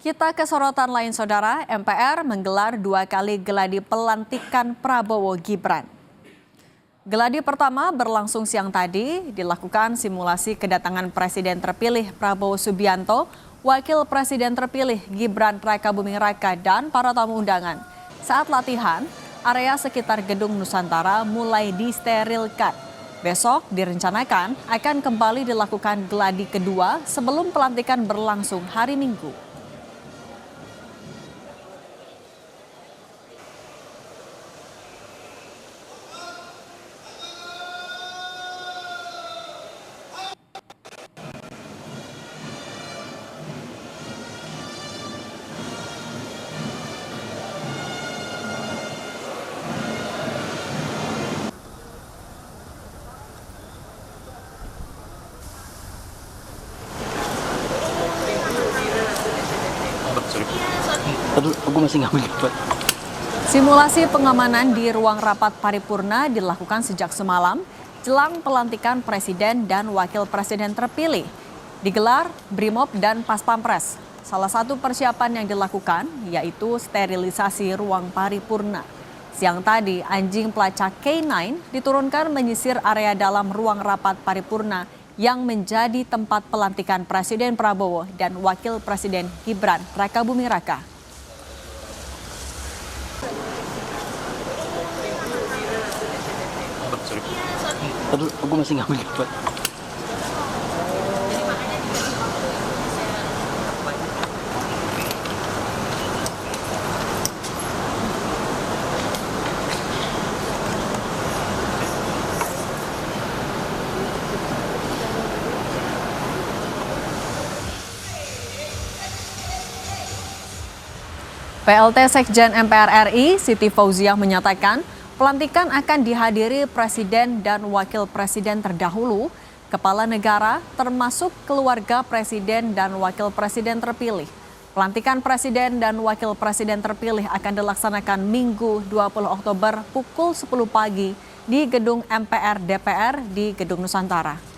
Kita ke sorotan lain, Saudara. MPR menggelar 2 kali geladi pelantikan Prabowo Gibran. Geladi pertama berlangsung siang tadi, dilakukan simulasi kedatangan Presiden terpilih Prabowo Subianto, Wakil Presiden terpilih Gibran Rakabuming Raka, dan para tamu undangan. Saat latihan, area sekitar Gedung Nusantara mulai disterilkan. Besok direncanakan akan kembali dilakukan geladi kedua sebelum pelantikan berlangsung hari Minggu. Aduh, aku masih ngambil dapat. Simulasi pengamanan di ruang rapat paripurna dilakukan sejak semalam jelang pelantikan Presiden dan Wakil Presiden terpilih. Digelar Brimob dan Paspampres. Salah satu persiapan yang dilakukan yaitu sterilisasi ruang paripurna. Siang tadi, anjing pelacak K9 diturunkan menyisir area dalam ruang rapat paripurna yang menjadi tempat pelantikan Presiden Prabowo dan Wakil Presiden Gibran Rakabuming Raka. Aduh, aku masih ngambil dapat. PLT Sekjen MPR RI, Siti Fauziah menyatakan pelantikan akan dihadiri Presiden dan Wakil Presiden terdahulu, Kepala Negara termasuk keluarga Presiden dan Wakil Presiden terpilih. Pelantikan Presiden dan Wakil Presiden terpilih akan dilaksanakan Minggu 20 Oktober pukul 10 pagi di Gedung MPR DPR di Gedung Nusantara.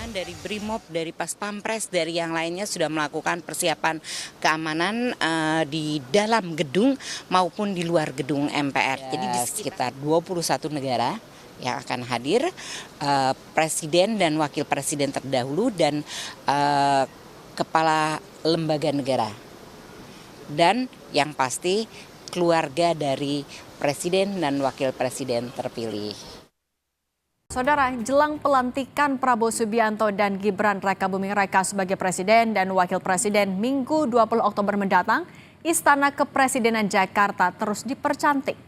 Dari Brimob, dari Paspampres, dari yang lainnya sudah melakukan persiapan keamanan di dalam gedung maupun di luar gedung MPR. Jadi di sekitar 21 negara yang akan hadir, Presiden dan Wakil Presiden terdahulu dan kepala lembaga negara. Dan yang pasti keluarga dari Presiden dan Wakil Presiden terpilih. Saudara, jelang pelantikan Prabowo Subianto dan Gibran Rakabuming Raka sebagai Presiden dan Wakil Presiden Minggu 20 Oktober mendatang, Istana Kepresidenan Jakarta terus dipercantik.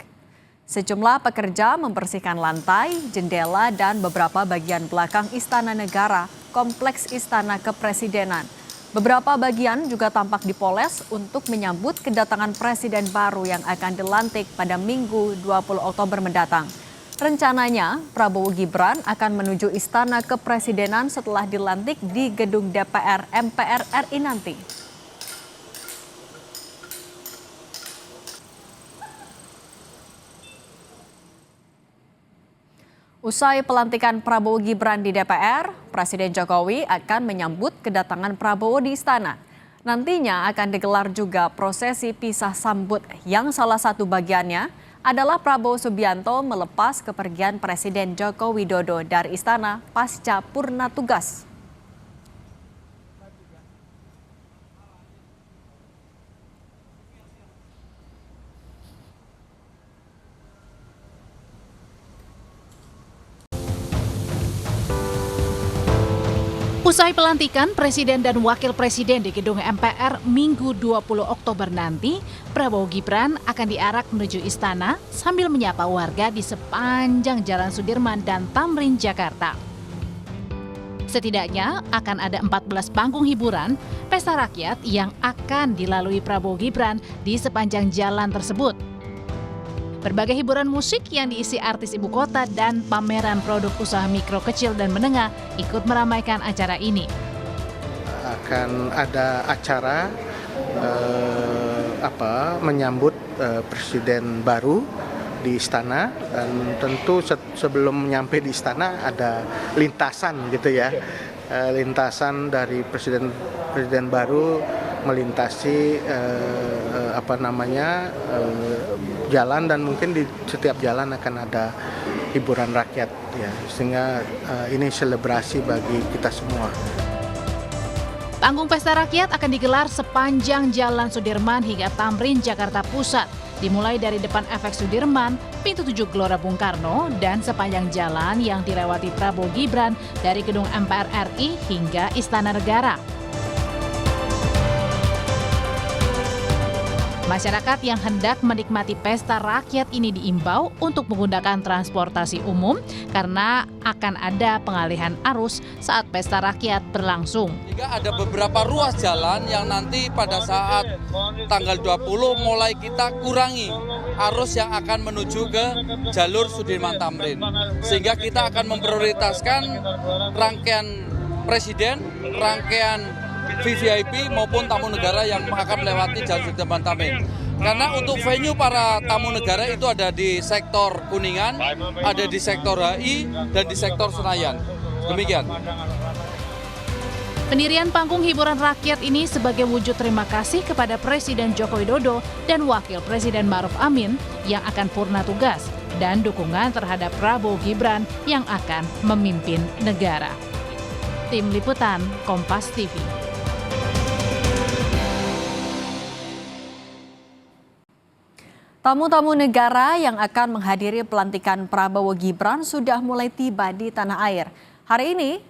Sejumlah pekerja membersihkan lantai, jendela, dan beberapa bagian belakang Istana Negara, Kompleks Istana Kepresidenan. Beberapa bagian juga tampak dipoles untuk menyambut kedatangan Presiden baru yang akan dilantik pada Minggu 20 Oktober mendatang. Rencananya, Prabowo Gibran akan menuju Istana Kepresidenan setelah dilantik di Gedung DPR MPR RI nanti. Usai pelantikan Prabowo Gibran di DPR, Presiden Jokowi akan menyambut kedatangan Prabowo di Istana. Nantinya akan digelar juga prosesi pisah sambut yang salah satu bagiannya adalah Prabowo Subianto melepas kepergian Presiden Joko Widodo dari istana pasca purna tugas. Usai pelantikan Presiden dan Wakil Presiden di Gedung MPR Minggu 20 Oktober nanti, Prabowo Gibran akan diarak menuju istana sambil menyapa warga di sepanjang Jalan Sudirman dan Tamrin, Jakarta. Setidaknya akan ada 14 panggung hiburan, pesta rakyat yang akan dilalui Prabowo Gibran di sepanjang jalan tersebut. Berbagai hiburan musik yang diisi artis ibu kota dan pameran produk usaha mikro, kecil, dan menengah ikut meramaikan acara ini. Akan ada acara menyambut presiden baru di istana, dan tentu sebelum nyampe di istana ada lintasan gitu ya, lintasan dari presiden baru melintasi jalan, dan mungkin di setiap jalan akan ada hiburan rakyat ya, sehingga ini selebrasi bagi kita semua. Panggung pesta rakyat akan digelar sepanjang Jalan Sudirman hingga Tamrin, Jakarta Pusat, dimulai dari depan Efek Sudirman, Pintu 7 Gelora Bung Karno, dan sepanjang jalan yang dilewati Prabowo Gibran dari Gedung MPR RI hingga Istana Negara. Masyarakat yang hendak menikmati pesta rakyat ini diimbau untuk menggunakan transportasi umum karena akan ada pengalihan arus saat pesta rakyat berlangsung. Jika ada beberapa ruas jalan yang nanti pada saat tanggal 20 mulai kita kurangi arus yang akan menuju ke jalur Sudirman Tamrin. Sehingga kita akan memprioritaskan rangkaian presiden, rangkaian VVIP maupun tamu negara yang akan melewati jalur Sudirman Tamrin. Karena untuk venue para tamu negara itu ada di sektor Kuningan, ada di sektor HI, dan di sektor Senayan. Demikian. Pendirian panggung hiburan rakyat ini sebagai wujud terima kasih kepada Presiden Joko Widodo dan Wakil Presiden Ma'ruf Amin yang akan purna tugas, dan dukungan terhadap Prabowo Gibran yang akan memimpin negara. Tim Liputan Kompas TV. Tamu-tamu negara yang akan menghadiri pelantikan Prabowo Gibran sudah mulai tiba di tanah air. Hari ini,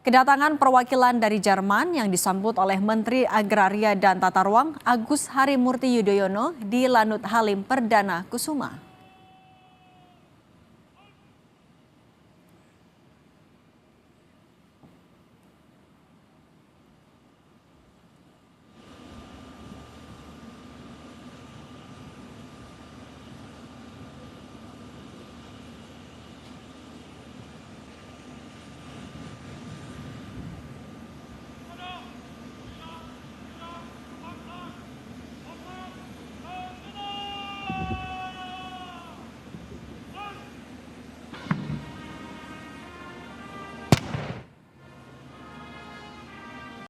kedatangan perwakilan dari Jerman yang disambut oleh Menteri Agraria dan Tata Ruang Agus Harimurti Yudhoyono di Lanut Halim Perdana Kusuma.